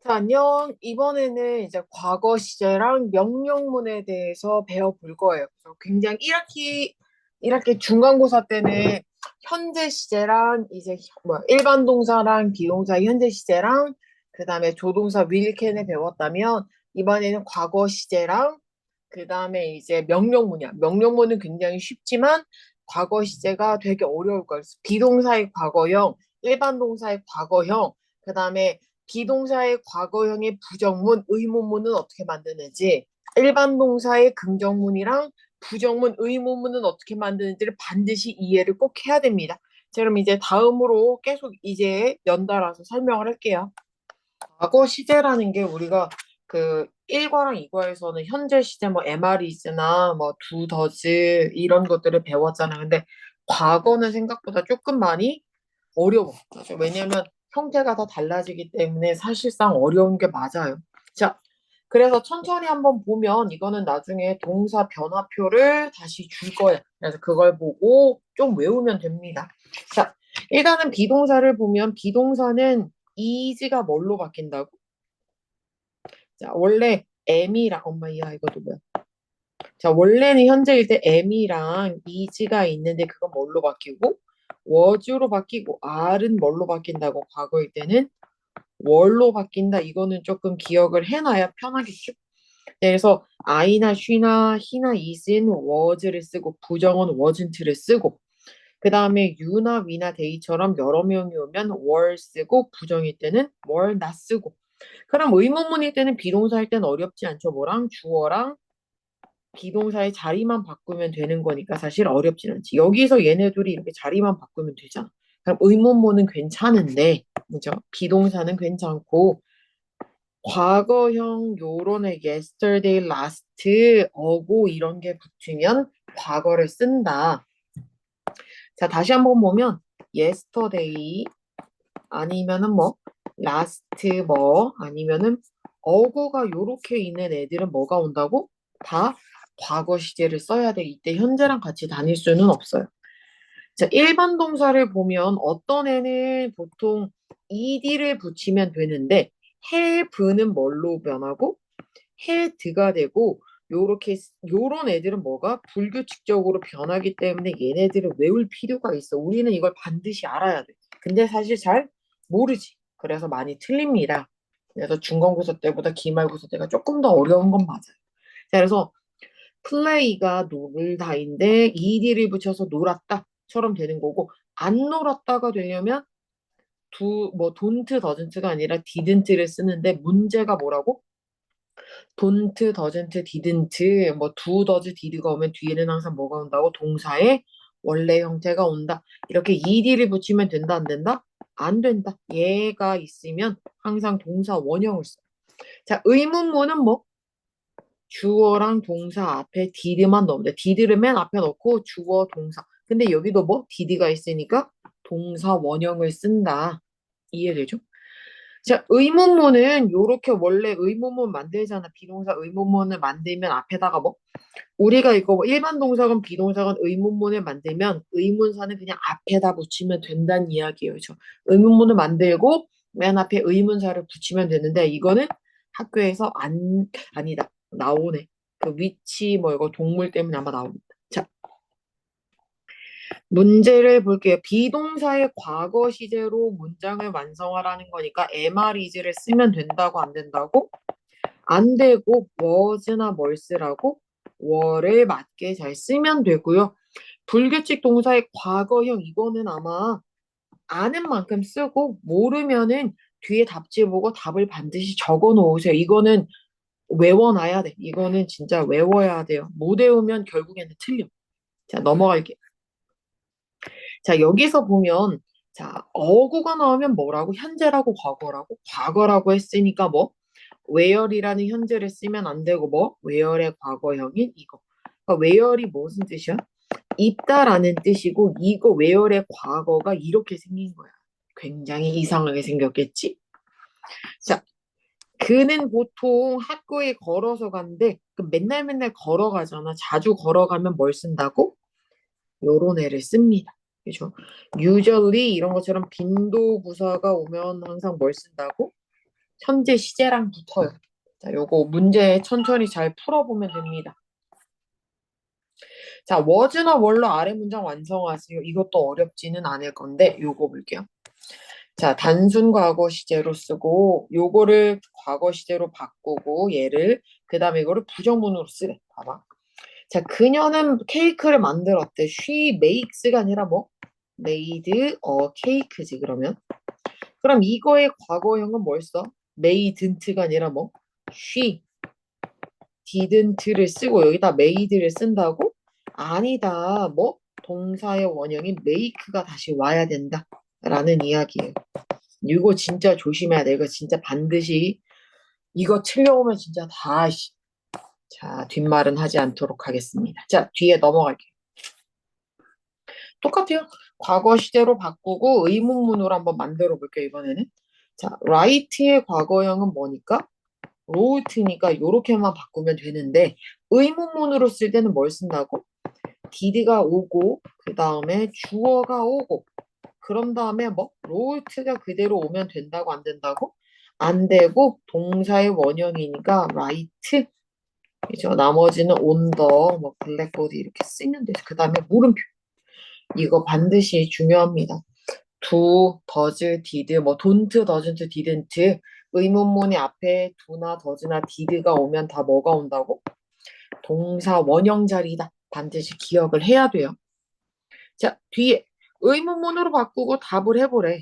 안녕. 이번에는 이제 과거 시제랑 명령문에 대해서 배워볼 거예요. 그래서 굉장히 1학기 중간고사 때는 현재 시제랑 이제 일반 동사랑 비동사 현재 시제랑 그다음에 조동사 윌캔을 배웠다면 이번에는 과거 시제랑 그다음에 이제 명령문이야. 명령문은 굉장히 쉽지만 과거 시제가 되게 어려울 거예요. 그래서 비동사의 과거형, 일반 동사의 과거형, 그다음에 비동사의 과거형의 부정문, 의문문은 어떻게 만드는지, 일반 동사의 긍정문이랑 부정문, 의문문은 어떻게 만드는지를 반드시 이해를 꼭 해야 됩니다. 자, 그럼 이제 다음으로 계속 이제 연달아서 설명을 할게요. 과거 시제라는 게 우리가 그 1과랑 2과에서는 현재 시제 뭐 MR이즈나 뭐 두더즈 이런 것들을 배웠잖아. 근데 과거는 생각보다 조금 많이 어려워. 맞아. 왜냐면 형태가 다 달라지기 때문에 사실상 어려운 게 맞아요. 자, 그래서 천천히 한번 보면 이거는 나중에 동사 변화표를 다시 줄 거예요. 그래서 그걸 보고 좀 외우면 됩니다. 자, 일단은 비동사를 보면 비동사는 is가 뭘로 바뀐다고? 자, 원래 am이랑 엄마야 이거 누구야? 자, 원래는 현재일 때 am이랑 is가 있는데 그건 뭘로 바뀌고 was로 바뀌고 are는 뭘로 바뀐다고 과거일 때는 월로 바뀐다. 이거는 조금 기억을 해놔야 편하겠죠? 네, 그래서 I나 she나 he나 is는 was를 쓰고 부정은 wasn't를 쓰고 그 다음에 you나 we나 they처럼 여러 명이 오면 were 쓰고 부정일 때는 were not 쓰고 그럼 의문문일 때는 비동사일 때는 어렵지 않죠? 뭐랑 주어랑 비동사의 자리만 바꾸면 되는 거니까 사실 어렵진 않지. 여기서 얘네들이 이렇게 자리만 바꾸면 되잖아. 그럼 의문문은 괜찮은데, 그죠? 비동사는 괜찮고, 과거형 요런의 yesterday, last, 어고 이런 게 붙으면 과거를 쓴다. 자, 다시 한번 보면 yesterday 아니면은 뭐 last 뭐 아니면은 어구가 요렇게 있는 애들은 뭐가 온다고? 다 과거 시제를 써야 돼. 이때 현재랑 같이 다닐 수는 없어요. 자, 일반 동사를 보면 어떤 애는 보통 ed를 붙이면 되는데 have는 뭘로 변하고 had가 되고 요렇게 요런 애들은 뭐가 불규칙적으로 변하기 때문에 얘네들을 외울 필요가 있어. 우리는 이걸 반드시 알아야 돼. 근데 사실 잘 모르지. 그래서 많이 틀립니다. 그래서 중간고사 때보다 기말고사 때가 조금 더 어려운 건 맞아요. 자, 그래서 플레이가 놀다인데 ed를 붙여서 놀았다처럼 되는 거고 안 놀았다가 되려면 뭐 don't, doesn't가 아니라 didn't를 쓰는데 문제가 뭐라고? don't, doesn't, didn't, 뭐 do, does, did가 오면 뒤에는 항상 뭐가 온다고? 동사의 원래 형태가 온다. 이렇게 ed를 붙이면 된다, 안 된다? 안 된다. 얘가 있으면 항상 동사 원형을 써. 자, 의문문은 뭐? 주어랑 동사 앞에 did만 넣으면 돼. did를 맨 앞에 넣고 주어, 동사. 근데 여기도 뭐? did가 있으니까 동사 원형을 쓴다. 이해되죠? 자, 의문문은 요렇게 원래 의문문 만들잖아. 비동사 의문문을 만들면 앞에다가 뭐? 우리가 이거 뭐 일반 동사건 비동사건 의문문을 만들면 의문사는 그냥 앞에다 붙이면 된다는 이야기예요. 그죠? 의문문을 만들고 맨 앞에 의문사를 붙이면 되는데 이거는 학교에서 아니다. 나오네. 그 위치 뭐 이거 동물 때문에 아마 나옵니다. 자, 문제를 볼게요. 비동사의 과거 시제로 문장을 완성하라는 거니까 MR이즈를 쓰면 된다고 안 된다고? 안 되고 was나 뭘 쓰라고? were를 맞게 잘 쓰면 되고요. 불규칙 동사의 과거형 이거는 아마 아는 만큼 쓰고 모르면은 뒤에 답지 보고 답을 반드시 적어 놓으세요. 이거는 외워놔야 돼. 이거는 진짜 외워야 돼요. 못 외우면 결국에는 틀려. 자, 넘어갈게요. 자, 여기서 보면 자, 어구가 나오면 뭐라고? 현재라고 과거라고? 과거라고 했으니까 뭐? where이라는 현재를 쓰면 안 되고 뭐? where의 과거형인 이거. 그러니까 where이 무슨 뜻이야? 있다라는 뜻이고 이거 where의 과거가 이렇게 생긴 거야. 굉장히 이상하게 생겼겠지? 자, 그는 보통 학교에 걸어서 간대. 그럼 맨날 맨날 걸어가잖아. 자주 걸어가면 뭘 쓴다고? 요런 애를 씁니다. 그죠? usually 이런 것처럼 빈도 부사가 오면 항상 뭘 쓴다고? 현재 시제랑 붙어요. 자, 요거 문제 천천히 잘 풀어보면 됩니다. 자, was나 were로 아래 문장 완성하세요. 이것도 어렵지는 않을 건데 요거 볼게요. 자, 단순 과거 시제로 쓰고 요거를 과거 시제로 바꾸고 얘를 그다음에 이거를 부정문으로 쓰래. 봐봐. 자, 그녀는 케이크를 만들었대. She makes가 아니라 뭐? made a cake지 그러면. 그럼 이거의 과거형은 뭘 써? made'nt가 아니라 뭐? she didn't를 쓰고 여기다 made를 쓴다고? 아니다. 뭐? 동사의 원형인 make가 다시 와야 된다. 라는 이야기예요. 이거 진짜 조심해야 돼. 이거 진짜 반드시 이거 틀려오면 진짜 다 자, 뒷말은 하지 않도록 하겠습니다. 자, 뒤에 넘어갈게요. 똑같아요. 과거 시제로 바꾸고 의문문으로 한번 만들어 볼게요, 이번에는. 자, write의 과거형은 뭐니까? wrote니까 이렇게만 바꾸면 되는데 의문문으로 쓸 때는 뭘 쓴다고? did가 오고 그 다음에 주어가 오고 그런 다음에 뭐 wrote가 그대로 오면 된다고 안 된다고? 안 되고 동사의 원형이니까 write 그죠? 나머지는 on the 뭐 blackboard 이렇게 쓰면 돼. 그 다음에 물음표 이거 반드시 중요합니다. do, does, did, 뭐 don't, doesn't, didn't 의문문이 앞에 do나 does나 did가 오면 다 뭐가 온다고? 동사 원형 자리다. 반드시 기억을 해야 돼요. 자, 뒤에 의문문으로 바꾸고 답을 해보래.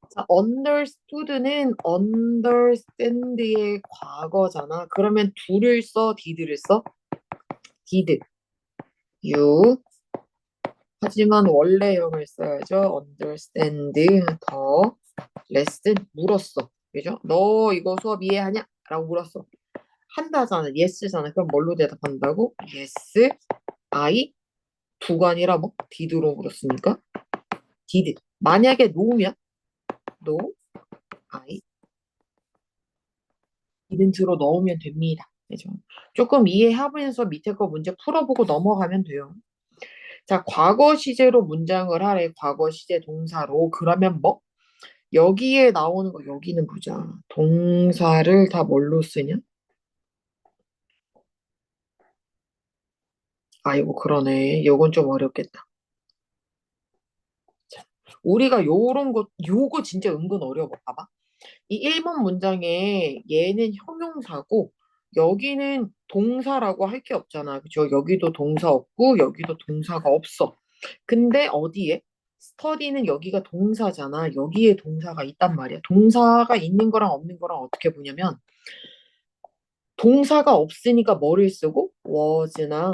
자, understood는 understand의 과거잖아. 그러면 do를 써, did를 써? did. you. 하지만 원래형을 써야죠. understand 더 lesson 물었어. 그죠? 너 이거 수업 이해하냐? 라고 물었어. 한다잖아. yes잖아. 그럼 뭘로 대답한다고? yes, I 두가 아니라 뭐 did로 물었으니까 did. 만약에 no면 no, I didn't로 넣으면 됩니다. 그죠? 조금 이해하면서 밑에 거 문제 풀어보고 넘어가면 돼요. 자, 과거 시제로 문장을 하래. 과거 시제 동사로. 그러면 뭐? 여기에 나오는 거 여기는 보자. 동사를 다 뭘로 쓰냐? 아이고 그러네. 요건 좀 어렵겠다. 자, 우리가 요런 거 요거 진짜 은근 어려워. 봐봐. 이 1번 문장에 얘는 형용사고 여기는 동사라고 할 게 없잖아. 그죠? 여기도 동사 없고 여기도 동사가 없어. 근데 어디에? 스터디는 여기가 동사잖아. 여기에 동사가 있단 말이야. 동사가 있는 거랑 없는 거랑 어떻게 보냐면 동사가 없으니까 뭐를 쓰고 was나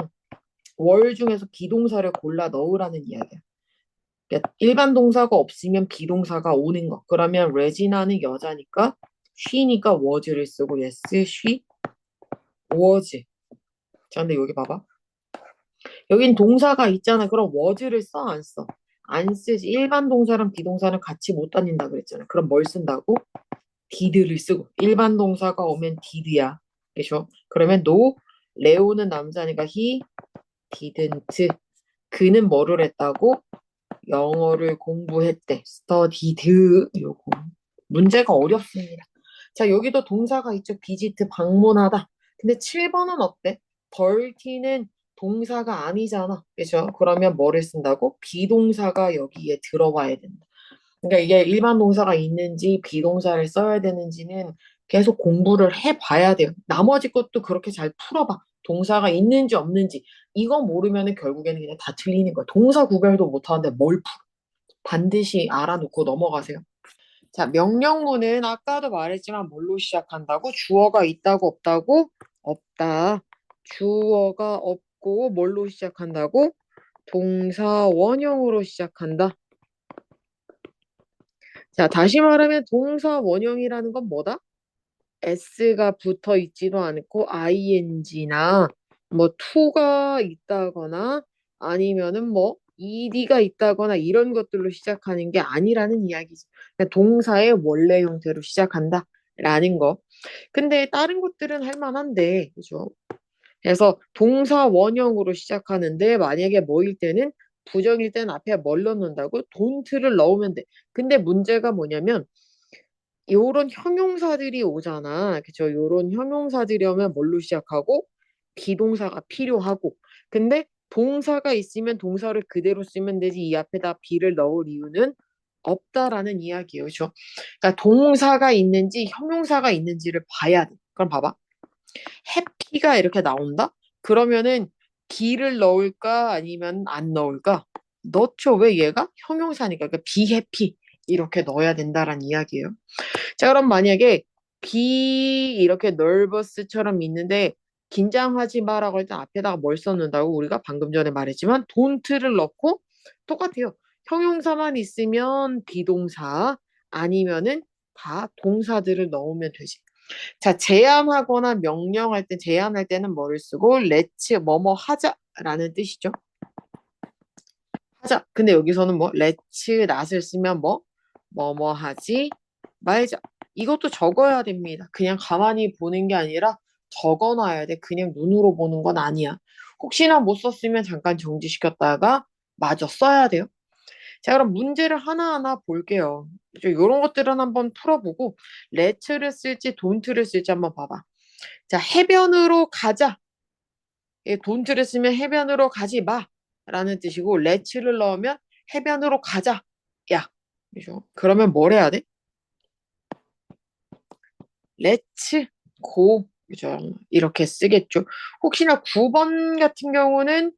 월 중에서 비동사를 골라 넣으라는 이야기야. 그러니까 일반 동사가 없으면 비동사가 오는 거. 그러면 레지나는 여자니까 she니까 was를 쓰고 yes, she was. 자, 근데 여기 봐봐. 여긴 동사가 있잖아. 그럼 was를 써, 안 써? 안 쓰지. 일반 동사랑 비동사는 같이 못 다닌다 그랬잖아. 그럼 뭘 쓴다고? did를 쓰고. 일반 동사가 오면 did야. 그죠? 그러면 no, 레오는 남자니까 he didn't. 그는 뭐를 했다고? 영어를 공부했대. studied. 요거. 문제가 어렵습니다. 자, 여기도 동사가 있죠. 비지트 방문하다. 근데 7번은 어때? 벌티는 동사가 아니잖아. 그죠? 그러면 뭐를 쓴다고? 비동사가 여기에 들어와야 된다. 그러니까 이게 일반 동사가 있는지 비동사를 써야 되는지는 계속 공부를 해봐야 돼요. 나머지 것도 그렇게 잘 풀어봐. 동사가 있는지 없는지. 이거 모르면 결국에는 그냥 다 틀리는 거야. 동사 구별도 못하는데 뭘 풀어. 반드시 알아놓고 넘어가세요. 자, 명령문은 아까도 말했지만 뭘로 시작한다고? 주어가 있다고 없다고? 없다. 주어가 없고 뭘로 시작한다고? 동사 원형으로 시작한다. 자, 다시 말하면 동사 원형이라는 건 뭐다? s가 붙어 있지도 않고 ing나 뭐 to가 있다거나 아니면은 뭐 ed가 있다거나 이런 것들로 시작하는 게 아니라는 이야기죠. 그러니까 동사의 원래 형태로 시작한다라는 거. 근데 다른 것들은 할 만한데, 그죠? 그래서 동사 원형으로 시작하는데 만약에 뭐일 때는 부정일 때는 앞에 뭘 넣는다고? don't를 넣으면 돼. 근데 문제가 뭐냐면 요런 형용사들이 오잖아. 그죠? 요런 형용사들이 오면 뭘로 시작하고 비동사가 필요하고. 근데 동사가 있으면 동사를 그대로 쓰면 되지 이 앞에다 be를 넣을 이유는 없다라는 이야기예요. 그죠? 그러니까 동사가 있는지 형용사가 있는지를 봐야 돼. 그럼 봐봐. 해피가 이렇게 나온다? 그러면은 be를 넣을까 아니면 안 넣을까? 넣죠. 왜 얘가 형용사니까. 그러니까 be happy 이렇게 넣어야 된다라는 이야기예요. 자, 그럼 만약에 be 이렇게 nervous처럼 있는데 긴장하지 마라고 할 때 앞에다가 뭘 썼는다고 우리가 방금 전에 말했지만 don't를 넣고 똑같아요. 형용사만 있으면 비동사 아니면은 다 동사들을 넣으면 되지. 자, 제안하거나 명령할 때 제안할 때는 뭐를 쓰고 let's 뭐뭐 하자라는 뜻이죠. 하자. 근데 여기서는 뭐 let's not을 쓰면 뭐뭐 하지 말자. 이것도 적어야 됩니다. 그냥 가만히 보는 게 아니라 적어놔야 돼. 그냥 눈으로 보는 건 아니야. 혹시나 못 썼으면 잠깐 정지시켰다가 마저 써야 돼요. 자, 그럼 문제를 하나하나 볼게요. 이런 것들은 한번 풀어보고 let'를 쓸지 don't를 쓸지 한번 봐봐. 자, 해변으로 가자. 예, don't를 쓰면 해변으로 가지 마. 라는 뜻이고 let'를 넣으면 해변으로 가자. 야. 그죠? 그러면 뭘 해야 돼? let's go. 그죠? 이렇게 쓰겠죠. 혹시나 9번 같은 경우는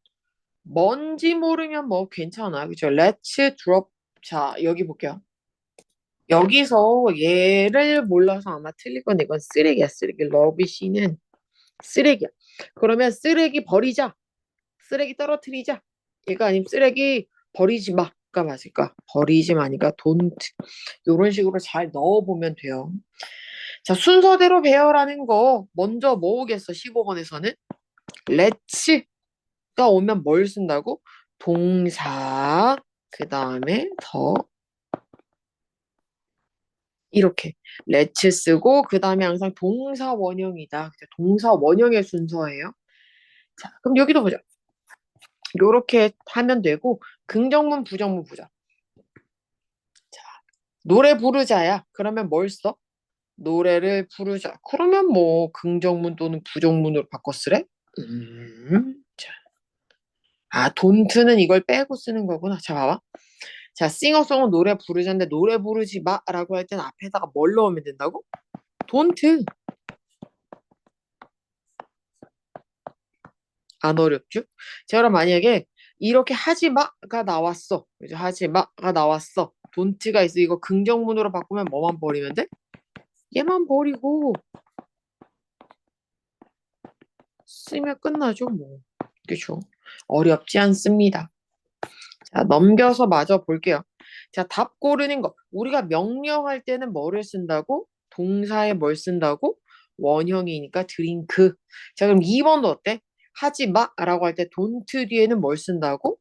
뭔지 모르면 뭐 괜찮아. 그죠? let's drop. 자, 여기 볼게요. 여기서 얘를 몰라서 아마 틀릴 건데 이건 쓰레기야, 쓰레기. 러비시는 쓰레기야. 그러면 쓰레기 버리자. 쓰레기 떨어뜨리자. 얘가 아니면 쓰레기 버리지 마가 맞을까? 버리지 마니까 don't. 이런 식으로 잘 넣어보면 돼요. 자, 순서대로 배열하는 거 먼저 모으겠어. 15번에서는 let's가 오면 뭘 쓴다고? 동사 그 다음에 더 이렇게 let's 쓰고 그 다음에 항상 동사 원형이다. 동사 원형의 순서예요. 자, 그럼 여기도 보자. 요렇게 하면 되고 긍정문 부정문 보자. 노래 부르자야. 그러면 뭘 써? 노래를 부르자. 그러면 뭐 긍정문 또는 부정문으로 바꿔 쓰래? 자. 아, 돈트는 이걸 빼고 쓰는 거구나. 자, 봐봐. 자, 싱어송은 노래 부르자인데 노래 부르지 마라고 할 때는 앞에다가 뭘 넣으면 된다고? 돈트. 안 어렵죠? 자, 그럼 만약에 이렇게 하지 마가 나왔어. 이제 하지 마가 나왔어. 돈트가 있어. 이거 긍정문으로 바꾸면 뭐만 버리면 돼? 얘만 버리고 쓰면 끝나죠, 뭐. 그쵸? 어렵지 않습니다. 자, 넘겨서 마저 볼게요. 자, 답 고르는 거. 우리가 명령할 때는 뭐를 쓴다고? 동사에 뭘 쓴다고? 원형이니까 드링크. 자, 그럼 2번도 어때? 하지 마라고 할 때 don't 뒤에는 뭘 쓴다고?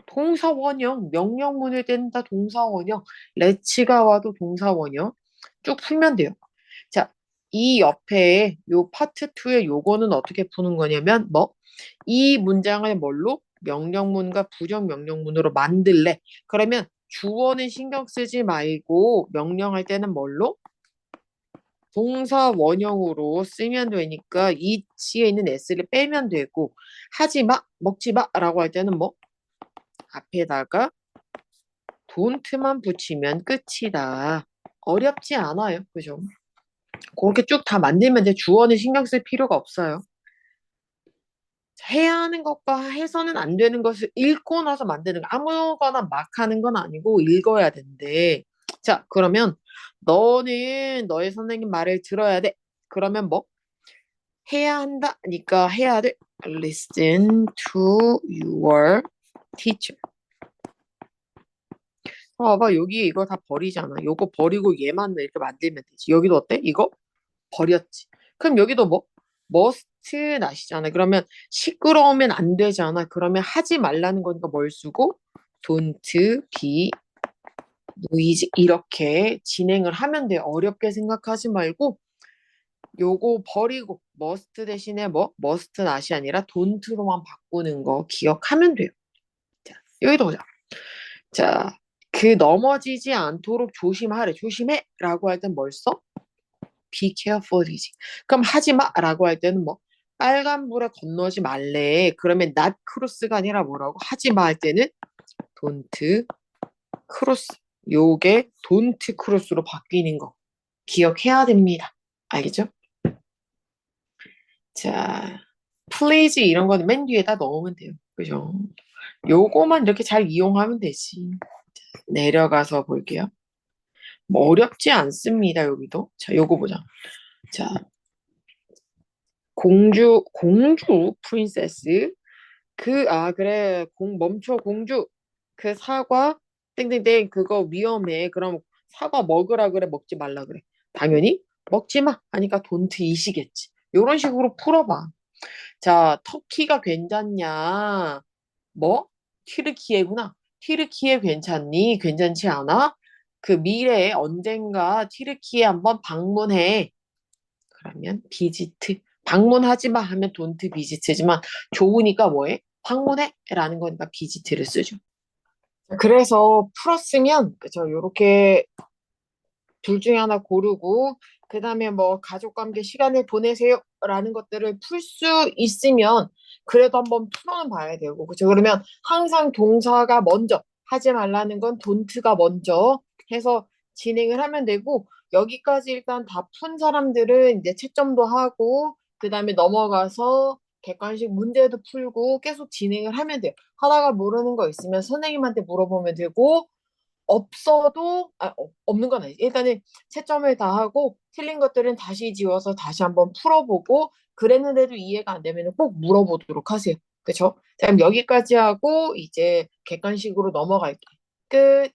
동사 원형. 명령문을 뗀다 동사 원형. let's가 와도 동사 원형. 쭉 풀면 돼요. 자, 이 옆에 요 파트 2의 요거는 어떻게 푸는 거냐면 뭐? 이 문장을 뭘로? 명령문과 부정명령문으로 만들래. 그러면 주어는 신경 쓰지 말고 명령할 때는 뭘로? 동사 원형으로 쓰면 되니까 이치에 있는 s를 빼면 되고 하지 마, 먹지 마라고 할 때는 뭐? 앞에다가 don't만 붙이면 끝이다. 어렵지 않아요. 그죠? 그렇게 쭉 다 만들면 돼. 주어는 신경 쓸 필요가 없어요. 해야 하는 것과 해서는 안 되는 것을 읽고 나서 만드는 거. 아무거나 막 하는 건 아니고 읽어야 된대. 자, 그러면 너는 너의 선생님 말을 들어야 돼. 그러면 뭐? 해야 한다니까 해야 돼. Listen to your teacher. 봐봐, 여기 이거 다 버리잖아. 요거 버리고 얘만 이렇게 만들면 되지. 여기도 어때? 이거 버렸지. 그럼 여기도 뭐? must not이잖아. 그러면 시끄러우면 안 되잖아. 그러면 하지 말라는 거니까 뭘 쓰고? don't be noisy 이렇게 진행을 하면 돼. 어렵게 생각하지 말고 요거 버리고 must 대신에 뭐? must not이 아니라 don't로만 바꾸는 거 기억하면 돼요. 자, 여기도 보자. 자, 그 넘어지지 않도록 조심하래. 조심해 라고 할 땐 뭘 써? Be careful이지. 그럼 하지 마라고 할 때는 뭐 빨간불에 건너지 말래. 그러면 not cross가 아니라 뭐라고? 하지 마 할 때는 don't cross. 요게 don't cross로 바뀌는 거 기억해야 됩니다. 알겠죠? 자, please 이런 거는 맨 뒤에다 넣으면 돼요. 그죠? 요거만 이렇게 잘 이용하면 되지. 내려가서 볼게요. 뭐 어렵지 않습니다. 여기도. 자, 요거 보자. 자, 공주, 프린세스. 그래. 멈춰, 공주. 그 사과, 땡땡땡, 그거 위험해. 그럼 사과 먹으라 그래, 먹지 말라 그래. 당연히 먹지 마. 하니까 돈트 이시겠지. 요런 식으로 풀어봐. 자, 터키가 괜찮냐? 뭐? 튀르키예구나. 튀르키예 괜찮니? 괜찮지 않아? 그 미래에 언젠가 튀르키예 한번 방문해. 그러면 비지트. 방문하지 마 하면 돈트 비지트지만 좋으니까 뭐해? 방문해 라는 거니까 비지트를 쓰죠. 그래서 풀었으면 그죠? 요렇게 둘 중에 하나 고르고 그다음에 뭐 가족과 함께 시간을 보내세요 라는 것들을 풀 수 있으면 그래도 한번 풀어는 봐야 되고 그죠? 그러면 항상 동사가 먼저 하지 말라는 건 don't가 먼저 해서 진행을 하면 되고 여기까지 일단 다 푼 사람들은 이제 채점도 하고 그다음에 넘어가서 객관식 문제도 풀고 계속 진행을 하면 돼요. 하다가 모르는 거 있으면 선생님한테 물어보면 되고 없어도 없는 건 아니지. 일단은 채점을 다 하고 틀린 것들은 다시 지워서 다시 한번 풀어보고 그랬는데도 이해가 안 되면 꼭 물어보도록 하세요. 그쵸? 자, 그럼 여기까지 하고 이제 객관식으로 넘어갈게요. 끝.